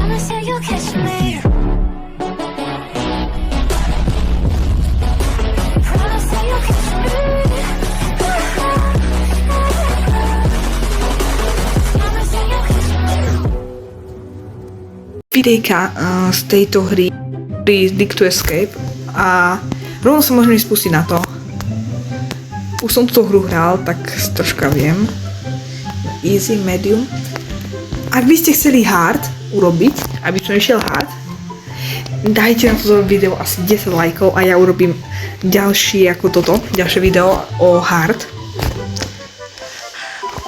Promise that you'll catch me. Promise that you'll catch me. Promise that you'll catch me. Videjka z tejto hry Dig to Escape a rovno sa môžeme spustiť na to. Už som túto hru hral, tak troška viem. Easy, medium. Ak by ste chceli hard urobiť, aby som išiel hard, dajte na toto video asi 10 lajkov a ja urobím ďalšie ako toto, ďalšie video o hard.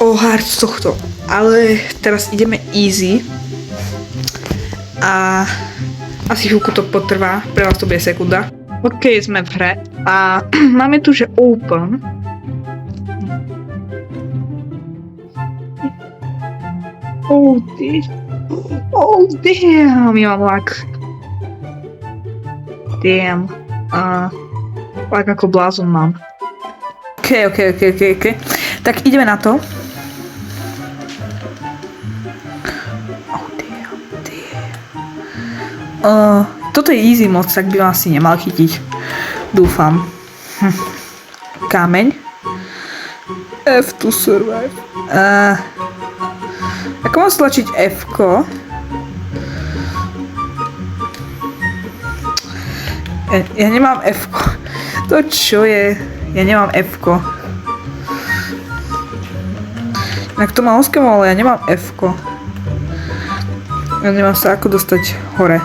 O hard z tohto. Ale teraz ideme easy. A asi chvíľku to potrvá, pre vás to bude sekunda. Ok, sme v hre a máme tu, že open. Oh damn, ja mám lag. Damn. Lag ako blázon mám. Ok. Tak ideme na to. Toto je easy moc, tak by ma asi nemal chytiť. Dúfam. Kameň. F to survive. Ako mám stlačiť F-ko? Ja nemám F-ko. To čo je? Ja nemám F-ko. Inak to má oskemo, ale ja nemám F-ko. Ja nemám sa ako dostať hore.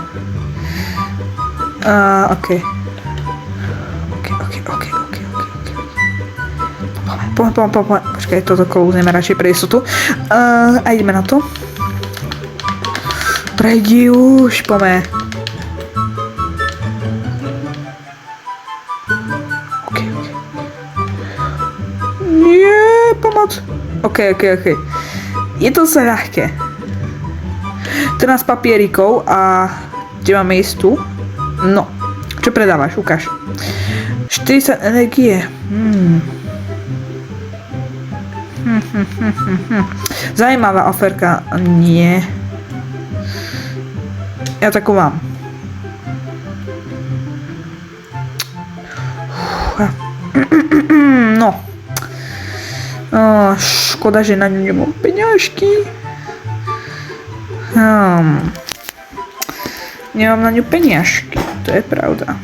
Ok. Poďme. Počkaj, toto kolúzneme radšej pre istotu. A ideme na to. Prejdi už, poďme. Ok. Nie, pomoc. Ok. Je to sa ľahké. 13 papierikov a kde máme ísť tu? No, čo predávaš? Ukáž. 40 energie. Zajímavá oferka. Nie. Ja takú mám. No. Škoda, že na ňu nemám peňažky. Nemám na ňu peniažky, to je pravda.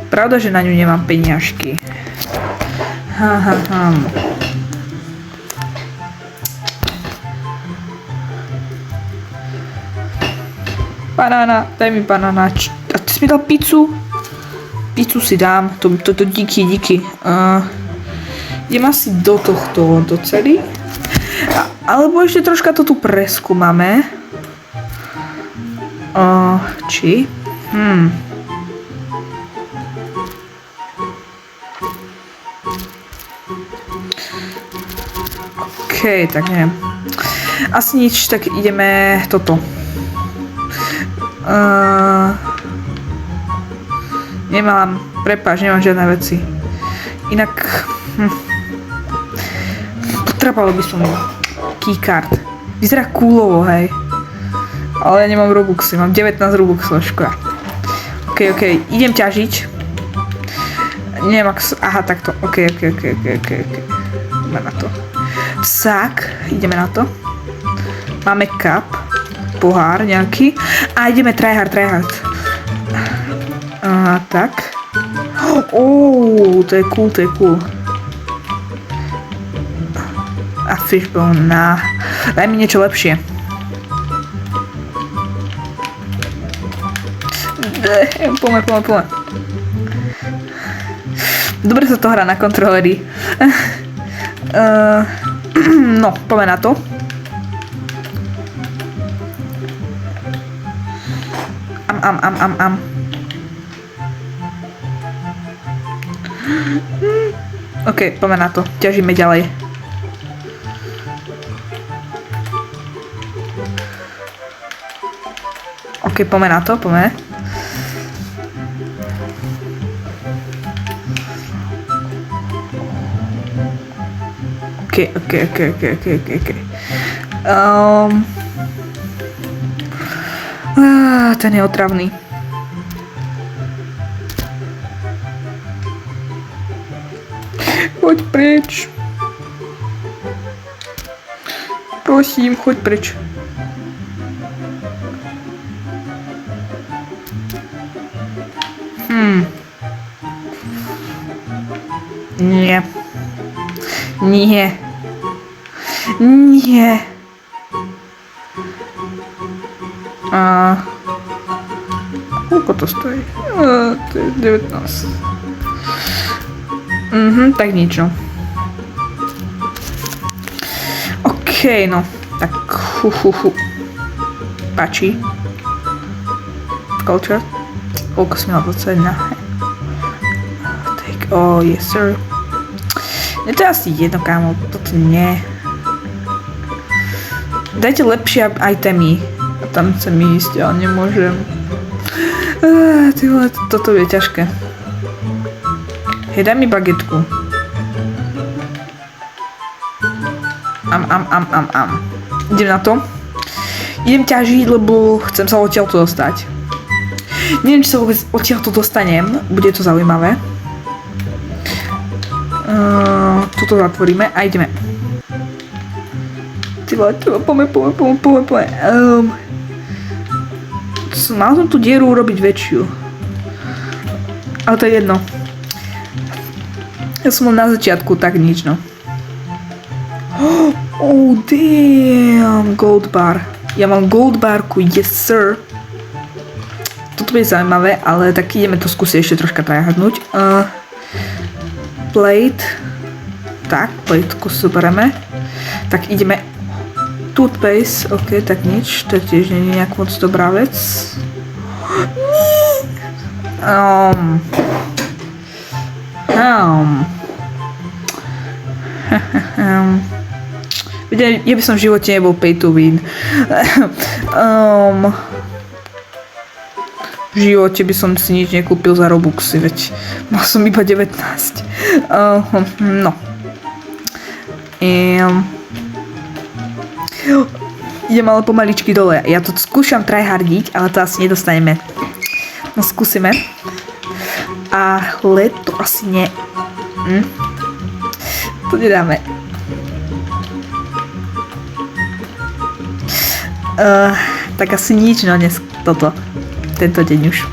Pravda, že na ňu nemám peniažky. Banána, daj mi banána. A ty si mi dal pizzu? Pizzu si dám, to díky. Idem asi do tohto, do celý. Alebo ešte troška to tu preskúmame. Či? Ok, tak neviem. Asi nič, tak ideme toto. Nemám žiadne veci. Inak... Potrebalo by som keycard. Vyzerá coolovo, hej. Ale ja nemám Robuxy, mám 19 Robuxov, škoda. Ok, idem ťažiť. Neviem, aha, takto. Ok. Ideme na to. Sak, ideme na to. Máme cup, pohár nejaký. A ideme tryhard. Tak. To je cool. A fishbone, daj mi niečo lepšie. Poďme. Dobre sa to hrá na kontroleri. No, poďme na to. Am. Ok, poďme na to. Ťažíme ďalej. Ok, poďme na to, poďme. OK. Ten je otravný. Choď preč. Prosím, choď preč. Nie. Koľko to stojí? To je 19. Tak nič, no. OK, no. Tak, Páči. Culture. Koľko si mal 21? Take, oh, yes, sir. Je to asi jedno, kámo. Toto nie. Dajte lepšie itemy. A tam chcem ísť, ale nemôžem. Ty vole, toto je ťažké. Hej, daj mi bagetku. Idem na to. Idem ťažiť, lebo chcem sa odtiaľto dostať. Neviem, či sa vôbec odtiaľto dostanem. Bude to zaujímavé. Tuto zatvoríme a ideme. Ty vole, poďme. Mal som tú dieru urobiť väčšiu. Ale to je jedno. Ja som len na začiatku, tak nič, no. Oh, damn, gold bar. Ja mám gold barku, yes sir. Toto bude zaujímavé, ale tak ideme to skúsiť ešte troška tryhardnúť. Plate. Tak, plateku zoberieme. Tak ideme. Toothpaste, ok, tak nič. To tiež nie je nejak moc dobrá vec. Ja by som v živote nebol pay to win. V živote by som si nič nekúpil za Robuxy, veď mal som iba 19. No. Idem ale pomaličky dole. Ja to skúšam tryhardiť, ale to asi nedostaneme. No skúsime. Ale to asi nie. To nedáme. Tak asi nič, no dnes toto. Tento deň už.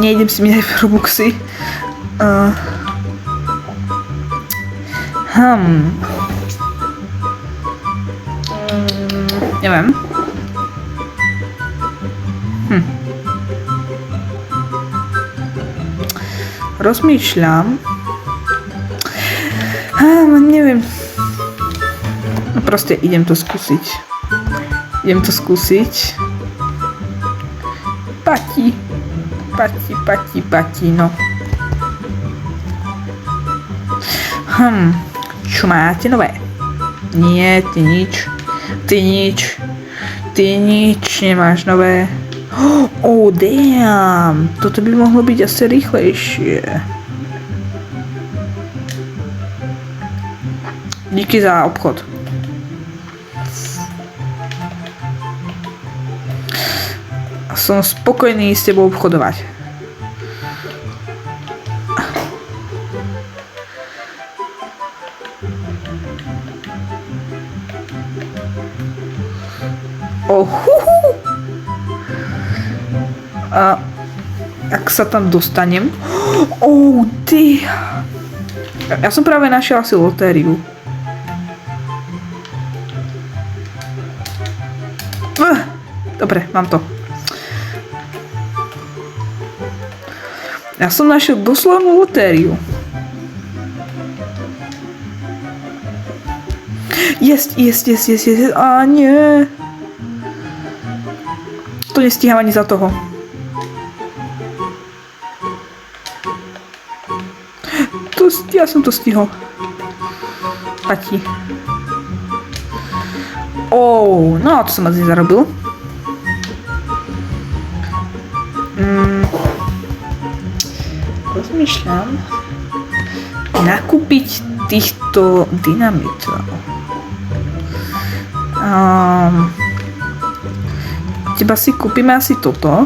Nejdem si mi dať Robuxy. Neviem. Rozmýšľam. Neviem. No proste idem to skúsiť. Pati, no. Čo máte nové? Nie, ty nič nemáš nové. Oh, damn. Toto by mohlo byť asi rýchlejšie. Díky za obchod. Som spokojný s tebou obchodovať. Ak sa tam dostanem. Ja som práve našiel asi lotériu. Dobre, mám to. Ja som našiel doslovnú lotériu. Yes. A nie. To nestíham ani za toho. Ja som to stihol. Pati. No to som asi zarobil. Rozmýšľam. nakúpiť týchto dynamitov. Teba si kúpime asi toto.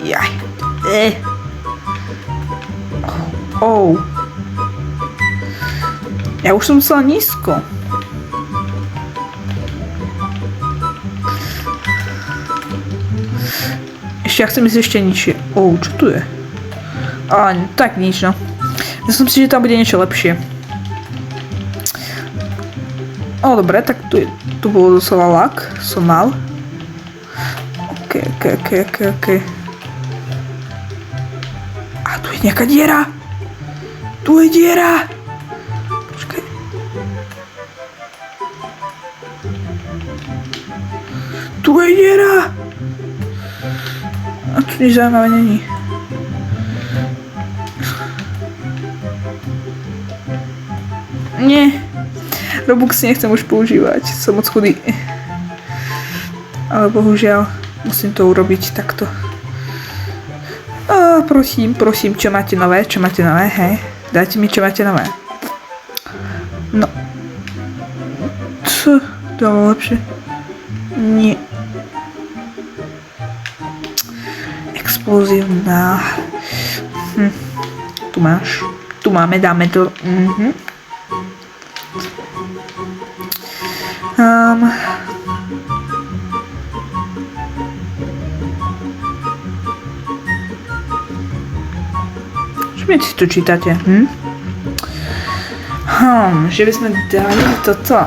Jaj. Ja už som chcela nízko. Ja chcem ísť ešte nižšie. Čo tu je? Tak nič, no. Myslím si, že tam bude niečo lepšie. Dobre, tak tu bolo doslova lak. Som mal. OK. A tu je nejaká diera. Tu je diera. Počkaj. Tu je diera. A tu nič zaujímavé není. Nie. Robuxy nechcem už používať. Som moc chudý. Ale bohužiaľ musím to urobiť takto. Prosím, čo máte nové? Hej. Dajte mi, čo máte nové. No. Co? To bolo lepšie. Nie. Explozívna. Tu máš. Tu máme, dáme to. Čo mi tu čítate? Že by sme dali toto.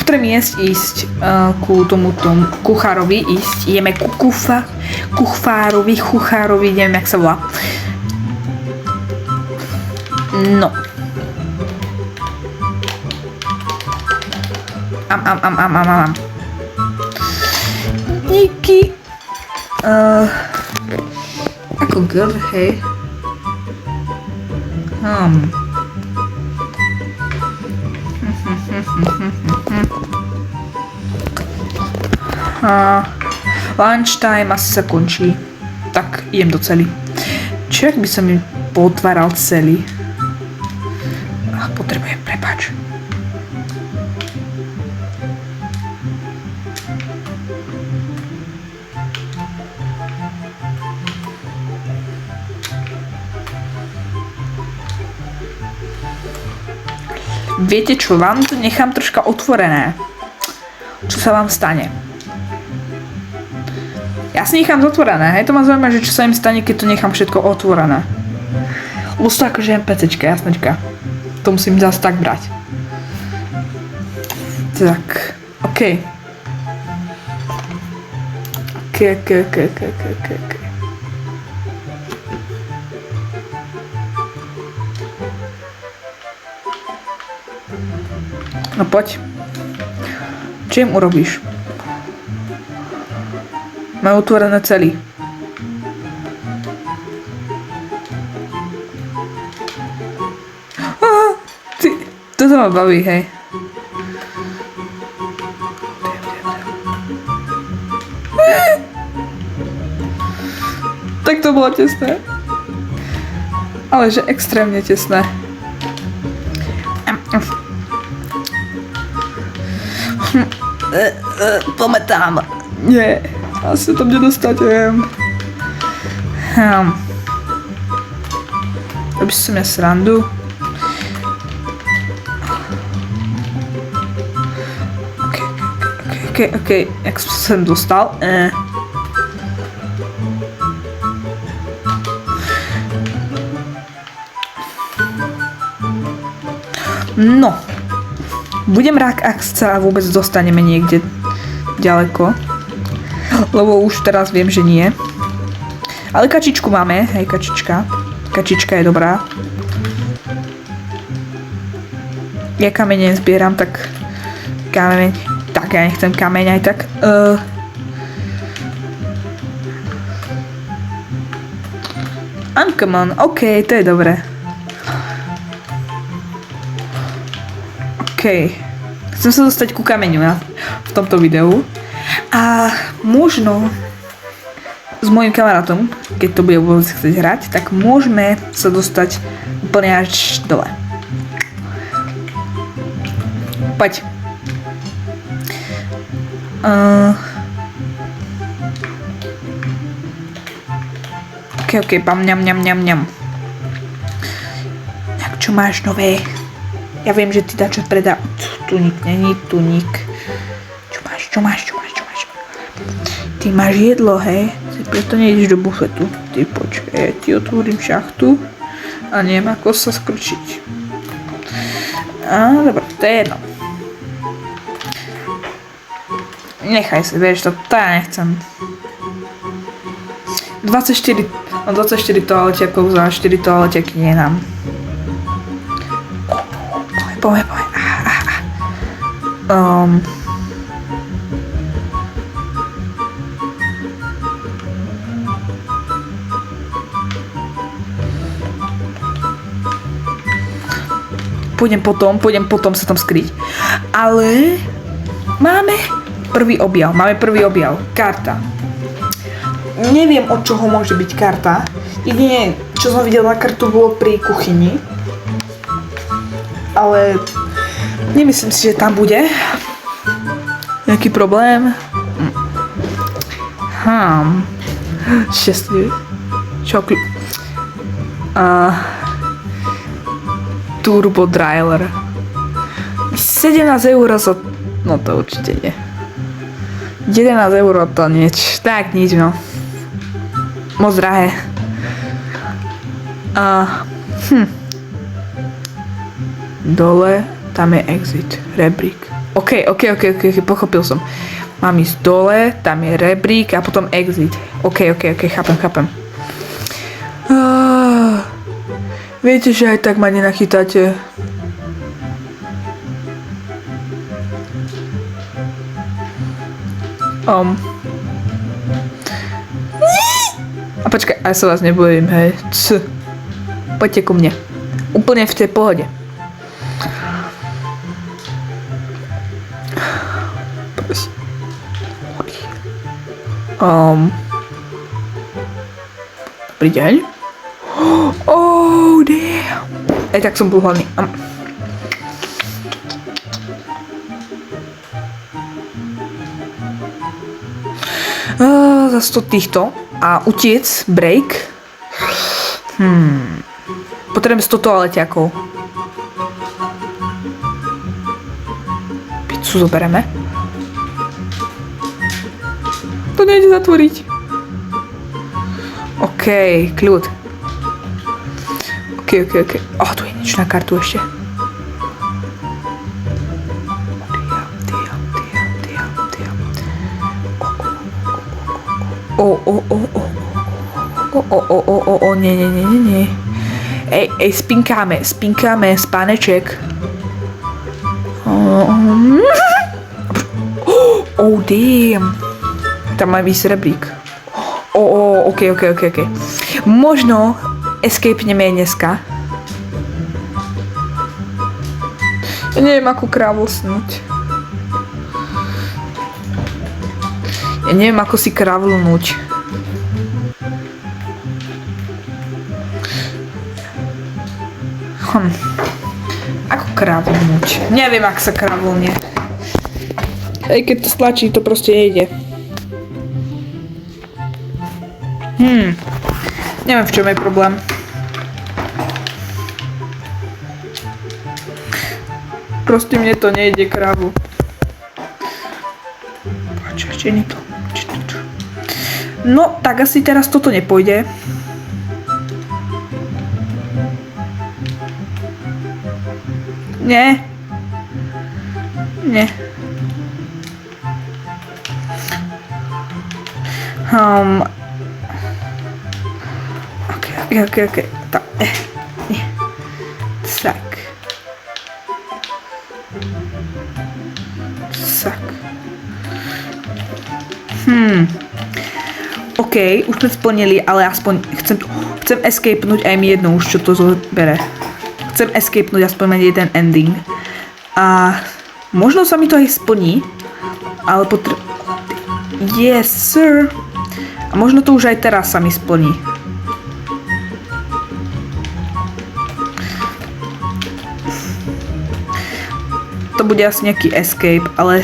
Potrebujem ísť ku tomuto kuchárovi, ideme ku kuchárovi, neviem, jak sa volá. No. Am. Díky. Ako girl, hej. Lunchtime asi sa končí. Tak, idem do cely. Čo, ak by som mi potváral cely? Potrebujem, prepáč. Viete čo, vám to nechám troška otvorené. Čo sa vám stane? Ja si nechám zatvorené, hej, to ma zaujíma, že čo sa im stane, keď to nechám všetko otvorené. Ústo akože NPCčka, jasnečka. To musím zase tak brať. Tak, OK. No poď. Čo im urobíš? Majú otvorené cely. Toto ma baví, hej. Tak to bolo tesné. Ale že extrémne tesné. Poďme tam. Nie, asi tam nedostanem. Robíš si mňa srandu? OK, jak som sa sem dostal? No. Budem rád, ak sa vôbec dostaneme niekde ďaleko. Lebo už teraz viem, že nie. Ale kačičku máme, hej, kačička. Kačička je dobrá. Ja kamene zbieram, tak kameň. Tak ja nechcem kameň aj tak. Uncommon, OK, to je dobré. OK. Chcem sa dostať ku kameňu v tomto videu. A možno s mojim kamarátom, keď to bude vôbec chcieť hrať, tak môžeme sa dostať úplne až dole. Poď. OK, pam, ňam. Tak čo máš nové? Ja viem, že ty dačo predá. Tu nik, není tu nik. Čo máš? Ty máš jedlo, hej? Preto nejdeš do bufetu. Ty počkaj, ja ti otvorím šachtu a neviem ako sa skročiť. Dobre, to je jedno. Nechaj si, vieš, to ja nechcem. 24 toaletiakov za 4 toaletiaky nenám. Poďme. Pôjdem potom sa tam skryť. Ale máme prvý objav. Karta. Neviem, od čoho môže byť karta. Jedine, čo som videla na kartu, bolo pri kuchyni. Ale nemyslím si, že tam bude nejaký problém. Šťastlivý. Turbo Dryler. 17 eur za... No to určite nie. 11 eur to nič. Tak nič, no. Moc drahé. Dole, tam je exit, rebrík. OK, pochopil som. Mám ísť dole, tam je rebrík a potom exit. OK, chápem. Viete, že aj tak ma nenachytáte. A počkaj, ja sa vás nebojím, hej. Poďte ku mne. Úplne v tej pohode. Prosím. Dobrý deň. Oh, damn. Aj tak som bol hlavný. Za 100 týchto a utiec, break. Potrebujem 100 toaletiakov. Pizzu zoberieme. To nejde zatvoriť. OK, kľud. OK. Tu je niečo na kartu ešte. Nie. Ej, spinkáme, spáneček. Oh, damn. Tam má výsť rebrík. OK. Možno escapneme dneska. Ja neviem, ako krávlsnúť. Ja neviem, ako si kravlnúť. Ako kravlnúť? Neviem, ak sa kravlnie. Aj keď to stlačí, to proste nejde. Neviem, v čom je problém. Proste mne to nejde, kravu. Ešte nie to. No, tak asi teraz toto nepôjde. Nie. OK. Nie. Tak. OK, OK, už sme splnili, ale aspoň chcem escapenúť aj mi jedno už, čo to zobere. Chcem escapenúť aspoň jeden ending. A možno sa mi to aj splní, ale Yes, sir. A možno to už aj teraz sa mi splní. To bude asi nejaký escape, ale...